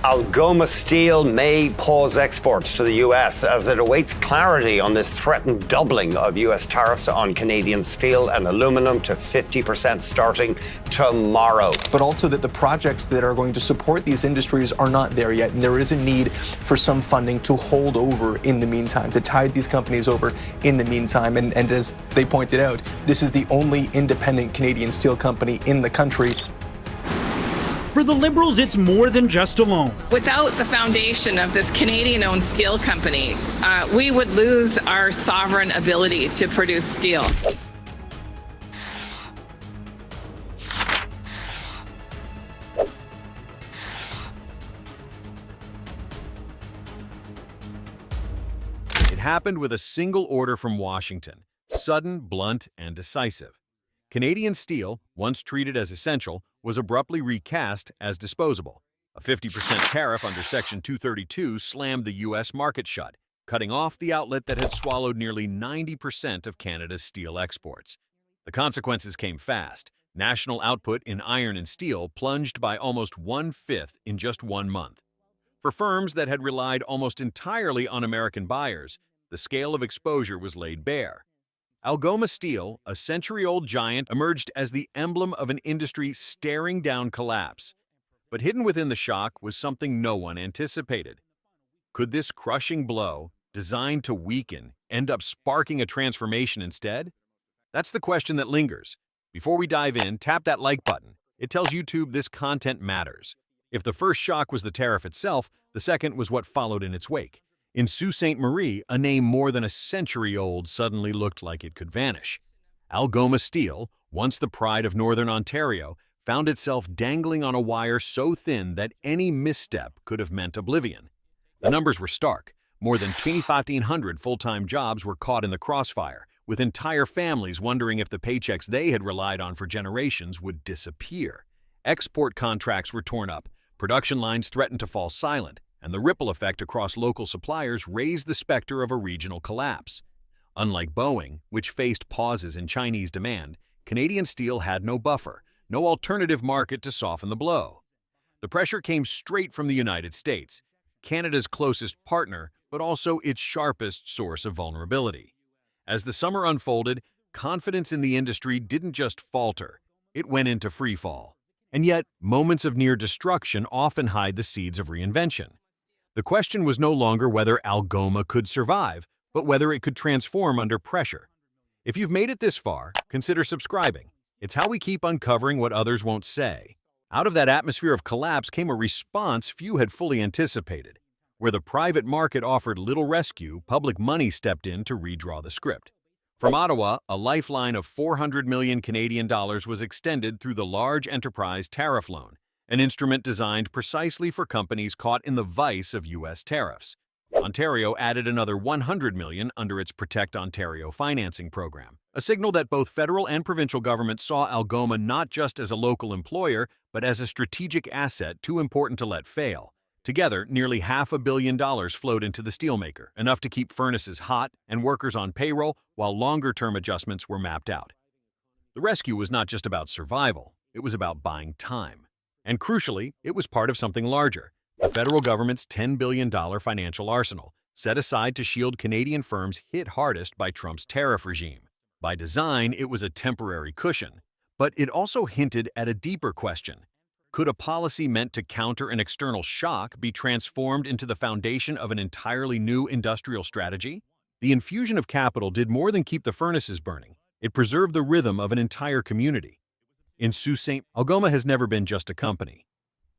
Algoma Steel may pause exports to the US as it awaits clarity on this threatened doubling of US tariffs on Canadian steel and aluminum to 50% starting tomorrow. But also that the projects that are going to support these industries are not there yet, and there is a need for some funding to hold over in the meantime, to tide these companies over in the meantime. And as they pointed out, this is the only independent Canadian steel company in the country. For the Liberals, it's more than just a loan. Without the foundation of this Canadian-owned steel company, we would lose our sovereign ability to produce steel. It happened with a single order from Washington, sudden, blunt, and decisive. Canadian steel, once treated as essential, was abruptly recast as disposable. A 50% tariff under Section 232 slammed the U.S. market shut, cutting off the outlet that had swallowed nearly 90% of Canada's steel exports. The consequences came fast. National output in iron and steel plunged by almost 1/5 in just 1 month. For firms that had relied almost entirely on American buyers, the scale of exposure was laid bare. Algoma Steel, a century-old giant, emerged as the emblem of an industry staring down collapse. But hidden within the shock was something no one anticipated. Could this crushing blow, designed to weaken, end up sparking a transformation instead? That's the question that lingers. Before we dive in, tap that like button. It tells YouTube this content matters. If the first shock was the tariff itself, the second was what followed in its wake. In Sault Ste. Marie, a name more than a century old suddenly looked like it could vanish. Algoma Steel, once the pride of Northern Ontario, found itself dangling on a wire so thin that any misstep could have meant oblivion. The numbers were stark. More than 2,500 full-time jobs were caught in the crossfire, with entire families wondering if the paychecks they had relied on for generations would disappear. Export contracts were torn up, production lines threatened to fall silent, and the ripple effect across local suppliers raised the specter of a regional collapse. Unlike Boeing, which faced pauses in Chinese demand, Canadian steel had no buffer, no alternative market to soften the blow. The pressure came straight from the United States, Canada's closest partner, but also its sharpest source of vulnerability. As the summer unfolded, confidence in the industry didn't just falter, it went into freefall. And yet, moments of near destruction often hide the seeds of reinvention. The question was no longer whether Algoma could survive, but whether it could transform under pressure. If you've made it this far, consider subscribing. It's how we keep uncovering what others won't say. Out of that atmosphere of collapse came a response few had fully anticipated. Where the private market offered little rescue, public money stepped in to redraw the script. From Ottawa, a lifeline of 400 million Canadian dollars was extended through the Large Enterprise Tariff Loan, an instrument designed precisely for companies caught in the vice of U.S. tariffs. Ontario added another 100 million under its Protect Ontario financing program, a signal that both federal and provincial governments saw Algoma not just as a local employer, but as a strategic asset too important to let fail. Together, nearly $500 million flowed into the steelmaker, enough to keep furnaces hot and workers on payroll while longer-term adjustments were mapped out. The rescue was not just about survival, it was about buying time. And crucially, it was part of something larger, the federal government's $10 billion financial arsenal, set aside to shield Canadian firms hit hardest by Trump's tariff regime. By design, it was a temporary cushion, but it also hinted at a deeper question. Could a policy meant to counter an external shock be transformed into the foundation of an entirely new industrial strategy? The infusion of capital did more than keep the furnaces burning. It preserved the rhythm of an entire community. In Sault Ste., Algoma has never been just a company.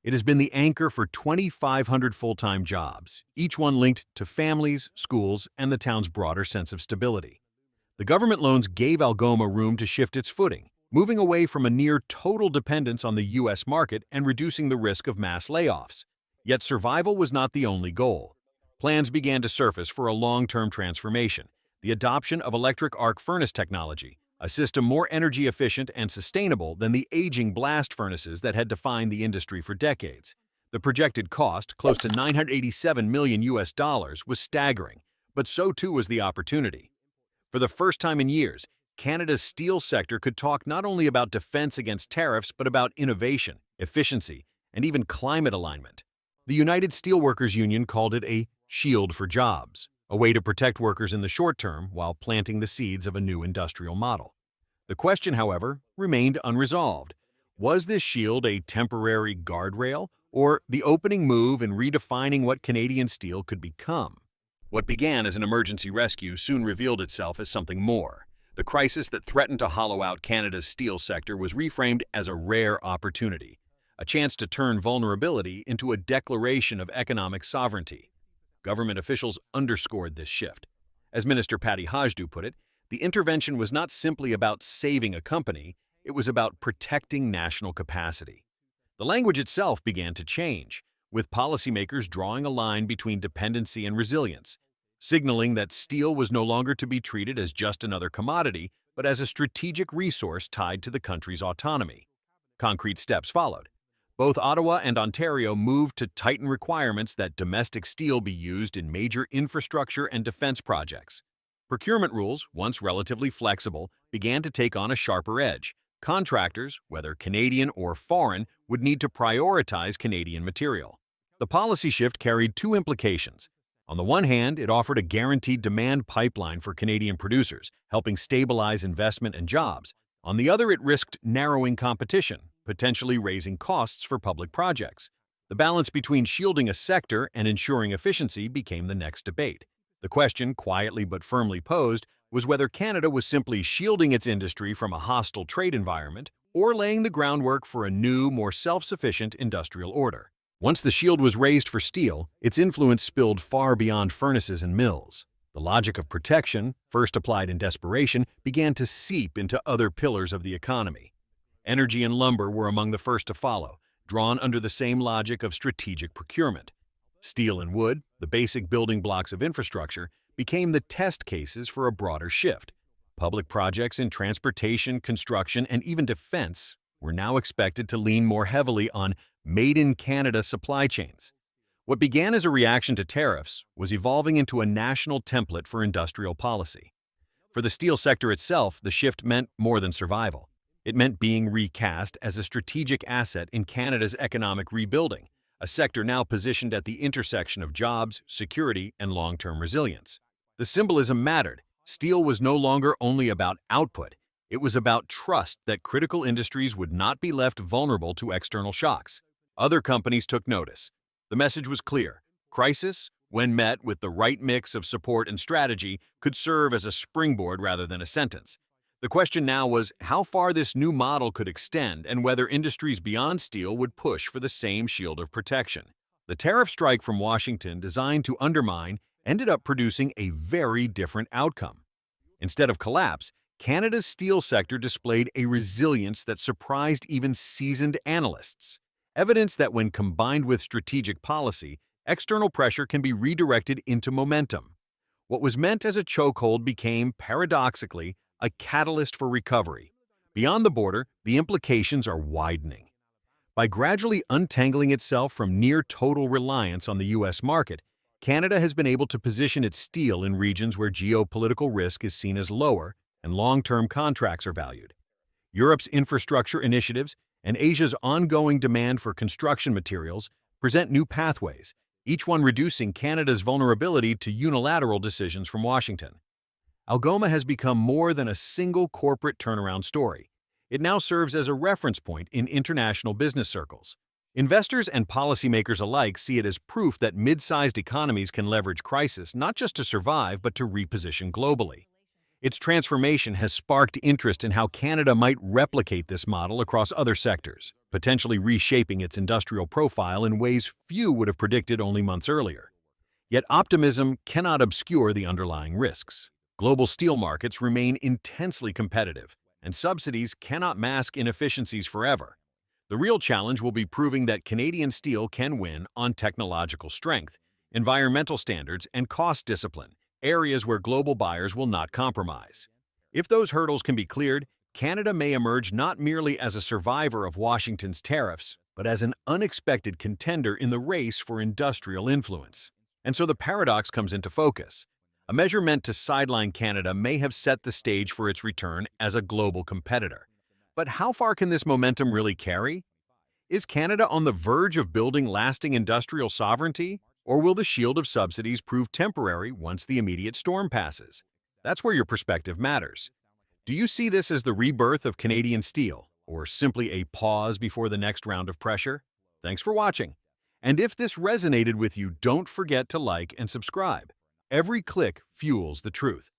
It has been the anchor for 2,500 full-time jobs, each one linked to families, schools, and the town's broader sense of stability. The government loans gave Algoma room to shift its footing, moving away from a near-total dependence on the U.S. market and reducing the risk of mass layoffs. Yet survival was not the only goal. Plans began to surface for a long-term transformation, the adoption of electric arc furnace technology, a system more energy efficient and sustainable than the aging blast furnaces that had defined the industry for decades. The projected cost, close to $987 million US, was staggering, but so too was the opportunity. For the first time in years, Canada's steel sector could talk not only about defense against tariffs, but about innovation, efficiency, and even climate alignment. The United Steelworkers Union called it a shield for jobs, a way to protect workers in the short term while planting the seeds of a new industrial model. The question, however, remained unresolved. Was this shield a temporary guardrail, or the opening move in redefining what Canadian steel could become? What began as an emergency rescue soon revealed itself as something more. The crisis that threatened to hollow out Canada's steel sector was reframed as a rare opportunity, a chance to turn vulnerability into a declaration of economic sovereignty. Government officials underscored this shift. As Minister Patty Hajdu put it, the intervention was not simply about saving a company, it was about protecting national capacity. The language itself began to change, with policymakers drawing a line between dependency and resilience, signaling that steel was no longer to be treated as just another commodity, but as a strategic resource tied to the country's autonomy. Concrete steps followed. Both Ottawa and Ontario moved to tighten requirements that domestic steel be used in major infrastructure and defense projects. Procurement rules, once relatively flexible, began to take on a sharper edge. Contractors, whether Canadian or foreign, would need to prioritize Canadian material. The policy shift carried two implications. On the one hand, it offered a guaranteed demand pipeline for Canadian producers, helping stabilize investment and jobs. On the other, it risked narrowing competition, potentially raising costs for public projects. The balance between shielding a sector and ensuring efficiency became the next debate. The question, quietly but firmly posed, was whether Canada was simply shielding its industry from a hostile trade environment or laying the groundwork for a new, more self-sufficient industrial order. Once the shield was raised for steel, its influence spilled far beyond furnaces and mills. The logic of protection, first applied in desperation, began to seep into other pillars of the economy. Energy and lumber were among the first to follow, drawn under the same logic of strategic procurement. Steel and wood, the basic building blocks of infrastructure, became the test cases for a broader shift. Public projects in transportation, construction, and even defense were now expected to lean more heavily on made-in-Canada supply chains. What began as a reaction to tariffs was evolving into a national template for industrial policy. For the steel sector itself, the shift meant more than survival. It meant being recast as a strategic asset in Canada's economic rebuilding, a sector now positioned at the intersection of jobs, security, and long-term resilience. The symbolism mattered. Steel was no longer only about output. It was about trust that critical industries would not be left vulnerable to external shocks. Other companies took notice. The message was clear. Crisis, when met with the right mix of support and strategy, could serve as a springboard rather than a sentence. The question now was how far this new model could extend and whether industries beyond steel would push for the same shield of protection. The tariff strike from Washington, designed to undermine, ended up producing a very different outcome. Instead of collapse, Canada's steel sector displayed a resilience that surprised even seasoned analysts, evidence that when combined with strategic policy, external pressure can be redirected into momentum. What was meant as a chokehold became, paradoxically, a catalyst for recovery. Beyond the border, the implications are widening. By gradually untangling itself from near-total reliance on the U.S. market, Canada has been able to position its steel in regions where geopolitical risk is seen as lower and long-term contracts are valued. Europe's infrastructure initiatives and Asia's ongoing demand for construction materials present new pathways, each one reducing Canada's vulnerability to unilateral decisions from Washington. Algoma has become more than a single corporate turnaround story. It now serves as a reference point in international business circles. Investors and policymakers alike see it as proof that mid-sized economies can leverage crisis not just to survive but to reposition globally. Its transformation has sparked interest in how Canada might replicate this model across other sectors, potentially reshaping its industrial profile in ways few would have predicted only months earlier. Yet optimism cannot obscure the underlying risks. Global steel markets remain intensely competitive, and subsidies cannot mask inefficiencies forever. The real challenge will be proving that Canadian steel can win on technological strength, environmental standards, and cost discipline, areas where global buyers will not compromise. If those hurdles can be cleared, Canada may emerge not merely as a survivor of Washington's tariffs, but as an unexpected contender in the race for industrial influence. And so the paradox comes into focus. A measure meant to sideline Canada may have set the stage for its return as a global competitor. But how far can this momentum really carry? Is Canada on the verge of building lasting industrial sovereignty, or will the shield of subsidies prove temporary once the immediate storm passes? That's where your perspective matters. Do you see this as the rebirth of Canadian steel, or simply a pause before the next round of pressure? Thanks for watching. And if this resonated with you, don't forget to like and subscribe. Every click fuels the truth.